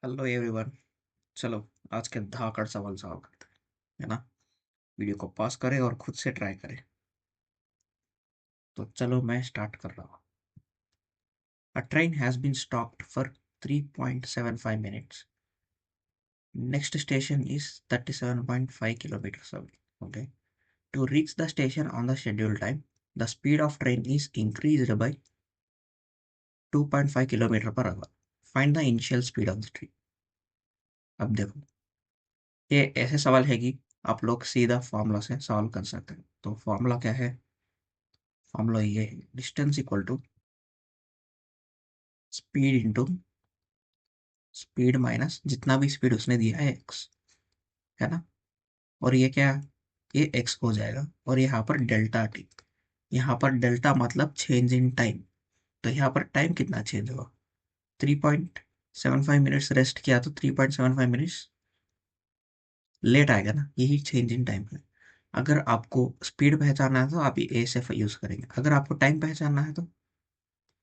Hello everyone. चलो आज के धाकड़ सवाल सॉल्व करते हैं, है ना। वीडियो को पॉज करें और खुद से ट्राई करें। तो चलो मैं स्टार्ट कर रहा हूँ। A train has been stopped for 3.75 minutes. Next station is 37.5 kilometres away. Okay. To reach the station on the scheduled time, the speed of train is increased by 2.5 kilometre per our. Find the initial speed of the train. अब देखो, ये ऐसे सवाल है कि आप लोग सीधा फॉर्मूला से सॉल्व कर सकते हैं। तो फॉर्मूला क्या है? फॉर्मूला ये है, distance equal to speed into speed minus जितना भी स्पीड उसने दिया है एक्स, है ना। और ये क्या, ये एक्स हो जाएगा और यहाँ पर डेल्टा टी। यहाँ पर डेल्टा मतलब चेंज इन टाइम। तो यहाँ पर टाइम कितना चेंज होगा? 3.75 मिनट्स रेस्ट किया तो 3.75 मिनट्स लेट आएगा ना, यही चेंज इन टाइम है। अगर आपको स्पीड पहचानना है तो आप ए से यूज करेंगे, अगर आपको टाइम पहचानना है तो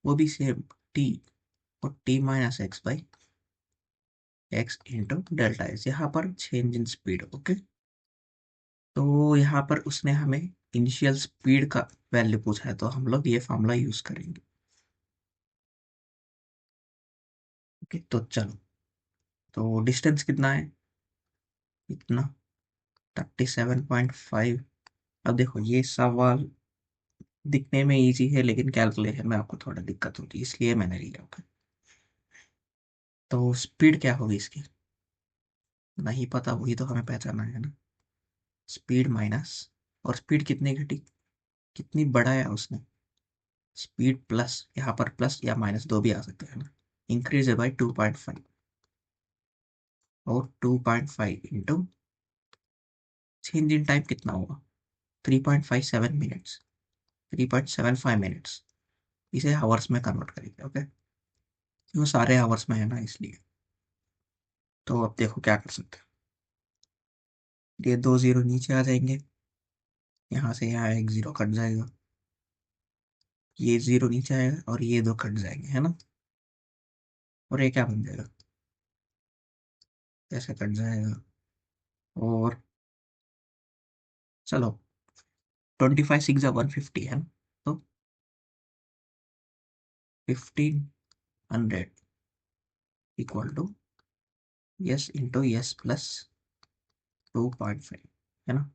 वो भी सेम, टी और T minus x by x into delta S, यहाँ पर चेंज इन स्पीड। ओके। तो यहाँ पर उसने हमें इनिशियल स्पीड का वैल्यू पूछा है तो हम लोग ये फॉर्मूला यूज करेंगे। ओके, तो चलो, तो डिस्टेंस कितना है? इतना, 37.5। अब देखो ये सवाल दिखने में इजी है लेकिन कैलकुलेशन में आपको थोड़ा दिक्कत होती है, इसलिए मैंने लिया। ओके, तो स्पीड क्या होगी इसकी नहीं पता, वही तो हमें पहचानना है ना। स्पीड माइनस, और स्पीड कितनी घटी, कितनी बढ़ाया उसने? स्पीड प्लस, यहाँ पर प्लस या माइनस दो भी आ सकते हैं ना। इंक्रीज है बाई 2.5, और 2.5 इंटू चेंज इन टाइम कितना होगा? 3.57 मिनट्स, 3.75 मिनट्स। इसे हावर्स में कन्वर्ट करेंगे। ओके, वो सारे हावर्स में है ना इसलिए। तो अब देखो क्या कर सकते हैं। ये दो जीरो नीचे आ जाएंगे, यहाँ से यहाँ एक जीरो कट जाएगा, ये जीरो नीचे आएगा और ये दो कट जाएंगे, है ना। और ये क्या बन जाएगा, ऐसे कट जाएगा। और चलो, 25 6 150 है ना। तो 1500 equal to S into S plus 2.5, है ना।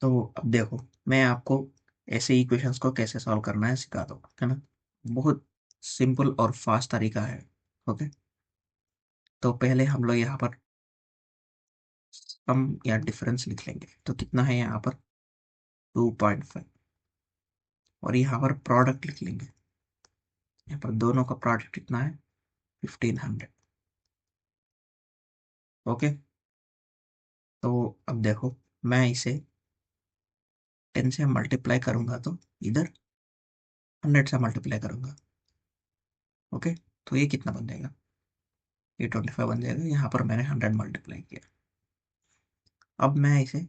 तो अब देखो, मैं आपको ऐसे इक्वेशंस को कैसे सॉल्व करना है सिखा दूंगा, है ना। बहुत सिंपल और फास्ट तरीका है। ओके, तो पहले हम लोग यहाँ पर सम या डिफरेंस लिख लेंगे। तो कितना है यहाँ पर? 2.5। और यहाँ पर प्रोडक्ट लिख लेंगे, यहाँ पर दोनों का प्रोडक्ट कितना है? 1500। ओके, तो अब देखो, मैं इसे 10 से मल्टीप्लाई करूंगा तो इधर 100 से मल्टीप्लाई करूंगा। ओके, तो ये कितना बन जाएगा? ये 25 बन जाएगा, यहाँ पर मैंने 100 मल्टीप्लाई किया। अब मैं इसे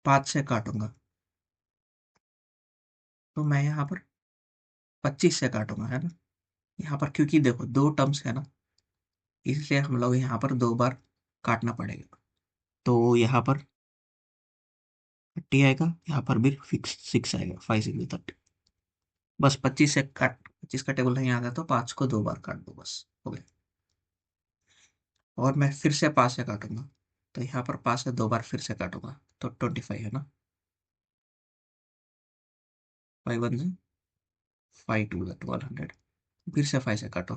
5 से काटूंगा, तो मैं यहाँ पर 25 से काटूंगा, है ना। यहाँ पर क्योंकि देखो दो टर्म्स है ना, इसलिए हम लोग यहाँ पर दो बार काटना पड़ेगा। तो यहाँ पर 30 आएगा, यहाँ पर भी फिक्स 6 आएगा, 5 6 30। बस 25 से काट, 25 का टेबल नहीं आता तो 5 को दो बार काट दो, बस हो गया। और मैं फिर से 5 से काटूंगा, तो यहाँ पर 5 से दो बार फिर से काटूंगा तो 25, है ना। 5 1 5 2 1200। फिर से 5 से काटो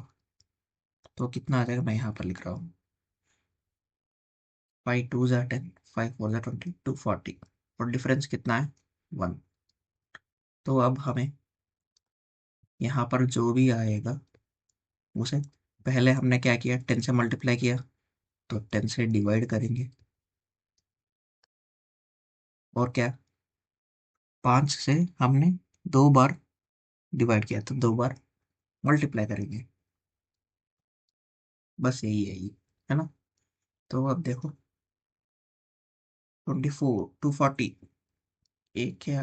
तो कितना आ जाएगा, मैं यहाँ पर लिख रहा हूँ। 5 2 10, 5 4 20, 240। और डिफरेंस कितना है? 1। तो अब हमें यहाँ पर जो भी आएगा उसे, पहले हमने क्या किया, 10 से मल्टीप्लाई किया, तो 10 से डिवाइड करेंगे। और क्या, 5 से हमने दो बार डिवाइड किया तो दो बार मल्टीप्लाई करेंगे। बस यही है ये, है ना। तो अब देखो, 24 240, एक क्या,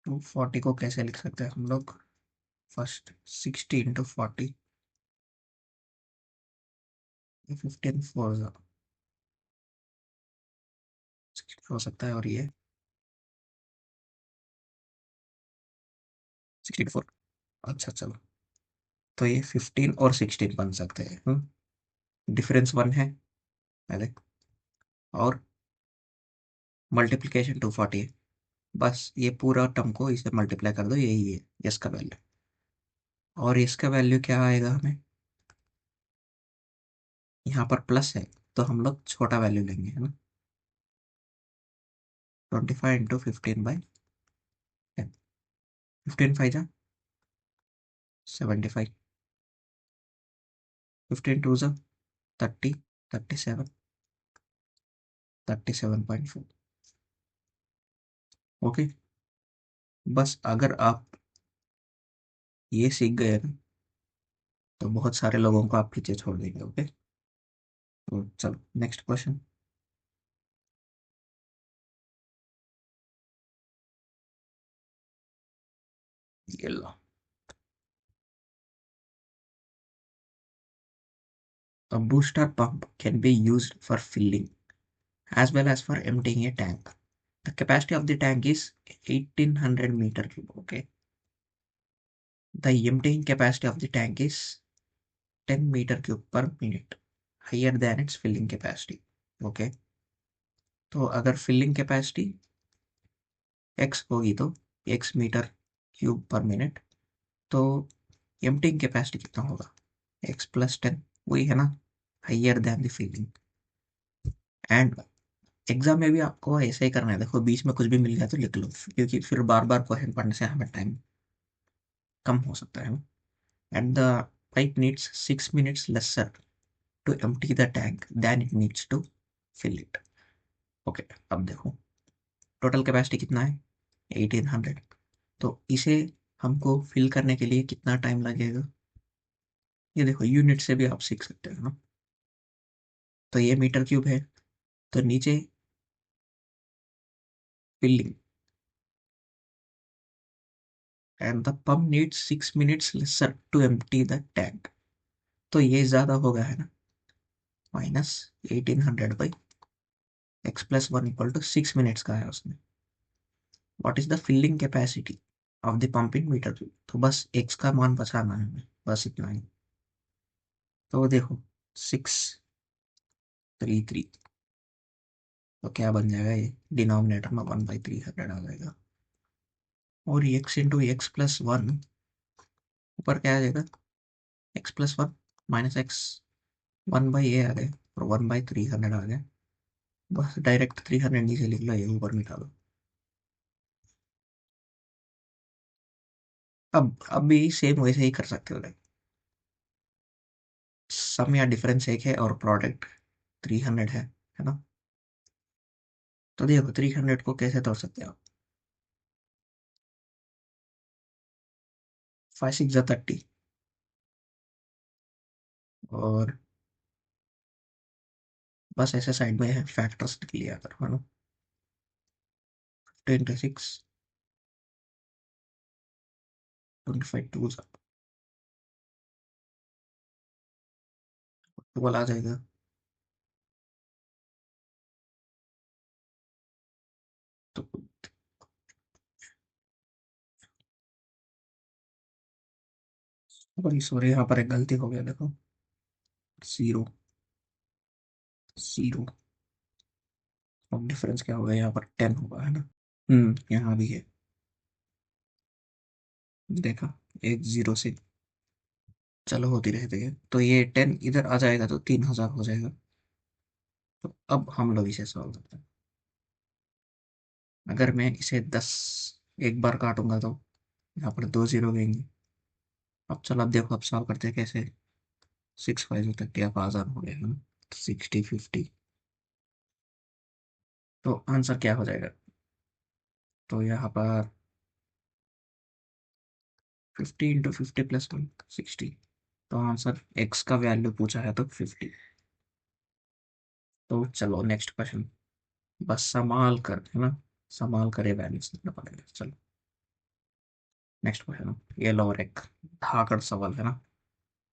240 को कैसे लिख सकते हैं हम लोग? फर्स्ट 60 इंटू 40, 15 4 हो सकता है, और ये 64। अच्छा चलो, तो ये 15 और 16 बन सकते हैं। डिफरेंस 1 है पहले, और मल्टीप्लीकेशन 240 है। बस ये पूरा टर्म को इसे मल्टीप्लाई कर दो, यही है इसका वैल्यू। और इसका वैल्यू क्या आएगा हमें, यहाँ पर प्लस है तो हम लोग छोटा वैल्यू लेंगे, है ना। 25 इंटू 15/10, 15 5 जा 75, 15 2 जा 30, 37, 37.4। ओके, बस अगर आप ये सीख गए ना, तो बहुत सारे लोगों को आप पीछे छोड़ देंगे। ओके, तो चलो नेक्स्ट क्वेश्चन। ये लो, a booster pump can be used for filling as well as for emptying a tank. The capacity of the tank is 1800 meter cube. Okay, the emptying capacity of the tank is 10 meter cube per minute, higher than its filling capacity. Okay, तो अगर filling capacity x होगी तो x metre cube per minute, तो emptying capacity कितना होगा, x plus 10, वही है ना, higher than the filling. And exam में भी आपको ऐसा ही करना है, देखो बीच में कुछ भी मिल गया तो लिख लो, क्योंकि फिर बार बार क्वेश्चन पढ़ने से हमें टाइम कम हो सकता है। And the pipe needs 6 minutes lesser to empty the tank than it needs to fill it. Okay, अब देखो टोटल कैपेसिटी कितना है, 1800। तो इसे हमको फिल करने के लिए कितना टाइम लगेगा, ये देखो यूनिट से भी आप सीख सकते हो ना। तो ये मीटर क्यूब है, तो नीचे filling, and the pump needs 6 minutes lesser to empty the tank, तो ये ज्यादा होगा, है ना, minus 1800 by X plus 1 equal to 6 minutes का है उसमें। What is the filling capacity of the pump in metre cube, तो बस एक्स का मान बचाना है हमें, बस इतना ही। तो देखो 633, तो क्या बन जाएगा, ये डिनोमिनेटर में 1/300 आ जाएगा, और एक्स इंटू एक्स प्लस 1 ऊपर क्या आ जाएगा, x plus 1 minus x, 1/a आ गया, और 1/300 आ गया। बस डायरेक्ट 300 नीचे लिख लो, ये ऊपर मिटा दो। अब भी सेम वैसे ही कर सकते हो, सम या डिफरेंस एक है और प्रोडक्ट 300 है ना। तो देखो 300 को कैसे तोड़ सकते हो, 5 6 30, और बस ऐसे साइड में है फैक्टर्स लिख लिया अगर, है ना। 10 6, 25 2 12 आ जाएगा। तो सॉरी सॉरी, यहाँ पर एक गलती हो गया, देखो 0 0, और डिफरेंस क्या होगा, यहाँ पर 10 होगा, है ना। यहाँ भी है, देखा, एक 0 से चलो होती रहती है। तो ये 10 इधर आ जाएगा तो 3000 हो जाएगा। तो अब हम लोग इसे सॉल्व करते हैं। अगर मैं इसे 10 एक बार काटूंगा तो यहाँ पर 2 0 गएंगे। अब चलो, अब देखो, अब सॉल्व करते हैं कैसे। 6 5 तक क्या आसान हो गया, है ना। 60 50, तो आंसर क्या हो जाएगा, तो यहाँ पर 50 × 50 + 1 60। तो आंसर एक्स का वैल्यू पूछा है तो 50। तो चलो नेक्स्ट क्वेश्चन, बस संभाल कर, है ना, संभाल कर ये वैल्यूज लिखना पड़ेगा। चलो नेक्स्ट क्वेश्चन, ये लो और एक धाकड़ सवाल है ना,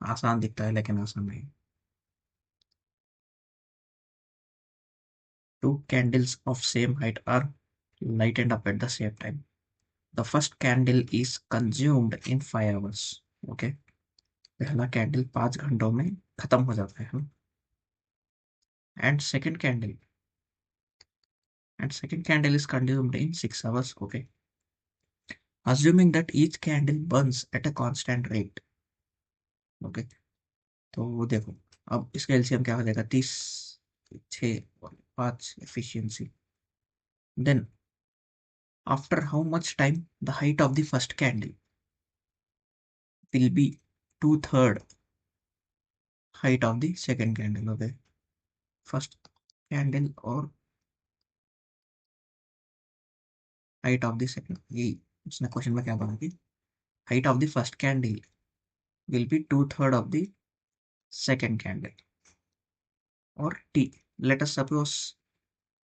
आसान दिखता है लेकिन आसान नहीं। Two candles of same height are lightened up at the same time. The first candle is consumed in 5 hours. Okay. पहला कैंडल 5 घंटों में खत्म हो जाता है। And second candle is consumed in 6 hours. Okay. Assuming that each candle burns at a constant rate. Okay. तो वो देखो, अब इसका एलसीएम क्या हो जाएगा, 30, 6 और 5 efficiency. Then after how much time the height of the first candle will be two-third height of the second candle. Okay, first candle और height of the second, ये उसने क्वेश्चन में क्या बोला कि height of the first candle will be two-third of the second candle और t, let us suppose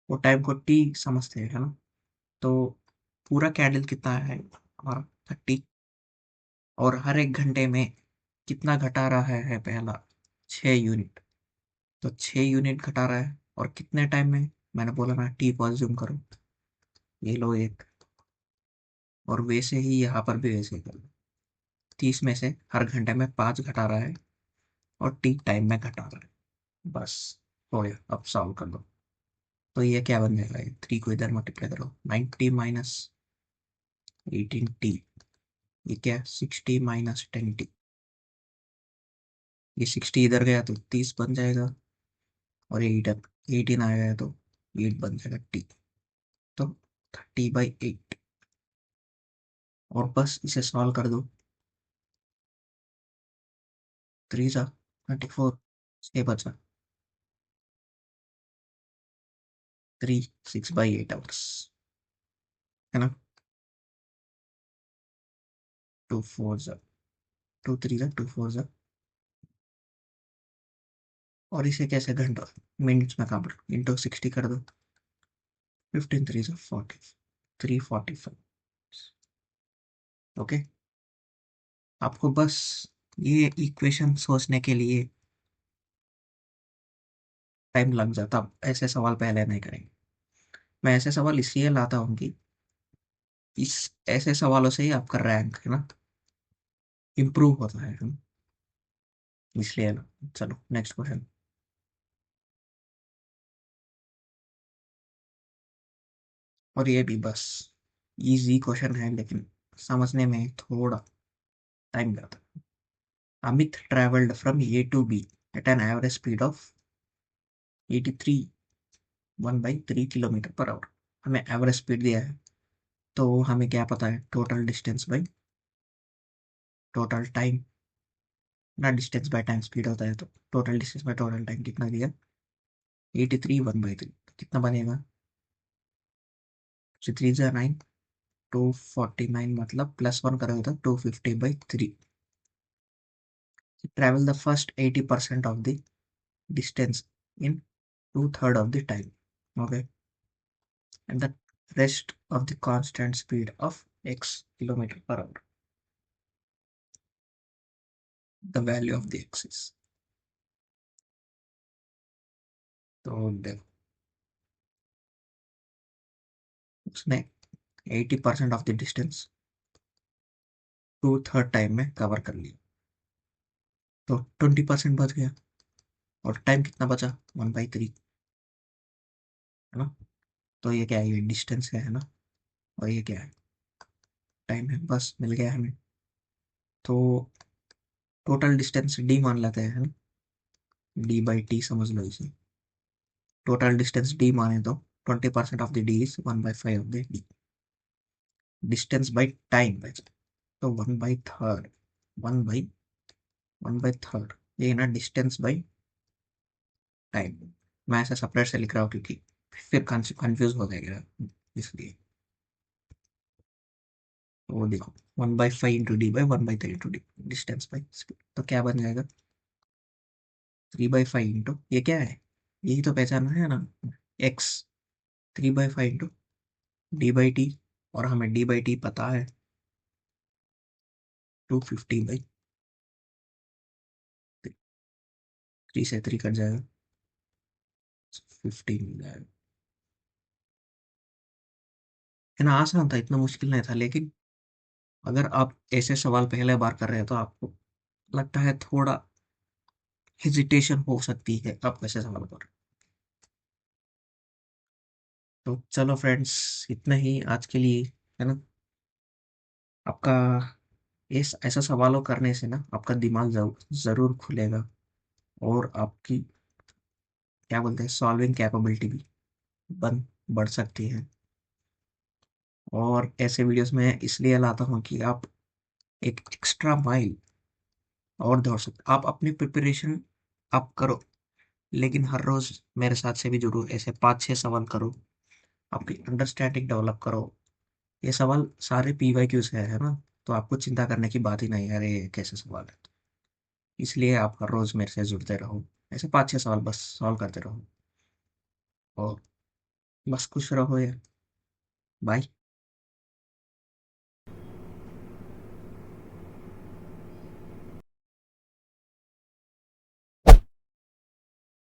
वो time को t समझते हैं, है ना। तो पूरा कैंडल कितना है हमारा 30, और हर एक घंटे में कितना घटा रहा है, पहला 6 यूनिट। तो 6 यूनिट घटा रहा है, और कितने टाइम में, मैंने बोला ना टी को अज्यूम करो, ये लो एक, और वैसे ही यहाँ पर भी वैसे ही कर लो। 30 में से हर घंटे में 5 घटा रहा है, और टी टाइम में घटा रहा है। बस हो गया, अब सॉल्व कर दो। तो ये क्या बन जाएगा, 3 को इधर मल्टीप्लाई करो, 90 - 18t, ये क्या 60 - 10t, ये 60 इधर गया तो 30 बन जाएगा, और ये 18 आएगा तो 8 बन जाएगा टी। तो 30/8, और बस इसे सॉल्व कर दो। 3 जा 24, 6 बचा, 6/8 आवर्स, है ना। 2 4 जा 2 3 जा 2 4 जा, और इसे कैसे घंटा मिनट्स में कन्वर्ट, इंटू 60 कर दो, 15 3 जा 40, 345। ओके, आपको बस ये इक्वेशन सोचने के लिए टाइम लग जाता, ऐसे सवाल पहले नहीं करेंगे। मैं ऐसे सवाल इसलिए लाता हूँ कि इस ऐसे सवालों से ही आपका रैंक, है ना, इम्प्रूव होता है ना? इसलिए ना। चलो नेक्स्ट क्वेश्चन। और ये भी बस इजी क्वेश्चन है, लेकिन समझने में थोड़ा टाइम लगता है। Amit travelled from A to B at an average speed of 83 1/3 kilometre per hour. हमें एवरेज स्पीड दिया है, तो हमें क्या पता है, total distance by total time, ना डिस्टेंस बाय टाइम स्पीड होता है, तो total distance by total time कितना दिया, 83 1/3, कितना बनेगा, 3 9, 249, मतलब +1 करोगे तो 250/3। Travel the first 80% of the distance in two-third of the time. Okay, and the rest of the constant speed of x km/h. The value of the x is, तो देखो उसने 80% ऑफ द डिस्टेंस 2/3 टाइम में cover कर लिया, तो 20% बच गया, और टाइम कितना बचा, 1/3, है ना। तो ये क्या है, ये डिस्टेंस है ना, और ये क्या है, टाइम है, बस मिल गया हमें। तो टोटल डिस्टेंस डी मान लेते हैं, है ना, d/t समझ लो इसे। टोटल डिस्टेंस डी माने तो 20% of the D is 1/5 of the D. Distance by time बचा, तो 1/3, 1/3, ये ना डिस्टेंस बाई टाइम। मैं ऐसा सेपरेट से लिख रहा हूँ क्योंकि फिर कंफ्यूज हो जाएगा, इसलिए। तो वो देखो 1/5 × d/1/3 × d, distance by speed, तो क्या बन जाएगा, 3/5 इंटू ये क्या है, यही तो पहचाना है ना, एक्स, 3/5 इंटू d/t, और हमें d/t पता है, 250 भाई, 3 से 3 कट जाएगा, 15 मिल जाएगा। है ना, आसान था, इतना मुश्किल नहीं था। लेकिन अगर आप ऐसे सवाल पहले बार कर रहे हैं तो आपको लगता है थोड़ा हेजिटेशन हो सकती है आप वैसे सवाल पर। तो चलो फ्रेंड्स, इतना ही आज के लिए, है ना। आपका इस ऐसा सवालों करने से ना आपका दिमाग जरूर खुलेगा, और आपकी क्या बोलते हैं, सॉल्विंग कैपेबिलिटी भी बन बढ़ सकती है। और ऐसे वीडियोस में इसलिए लाता हूँ कि आप एक एक्स्ट्रा माइल और दौड़ सकते, आप अपनी प्रिपरेशन आप करो, लेकिन हर रोज मेरे साथ से भी जरूर ऐसे 5-6 सवाल करो, आपकी अंडरस्टैंडिंग डेवलप करो। ये सवाल सारे PYQ से है ना, तो आपको चिंता करने की बात ही नहीं है, अरे ये कैसे सवाल है। इसलिए आप हर रोज मेरे से जुड़ते रहो, ऐसे 5-6 सवाल बस सॉल्व करते रहो, और बस खुश रहो। ये बाय।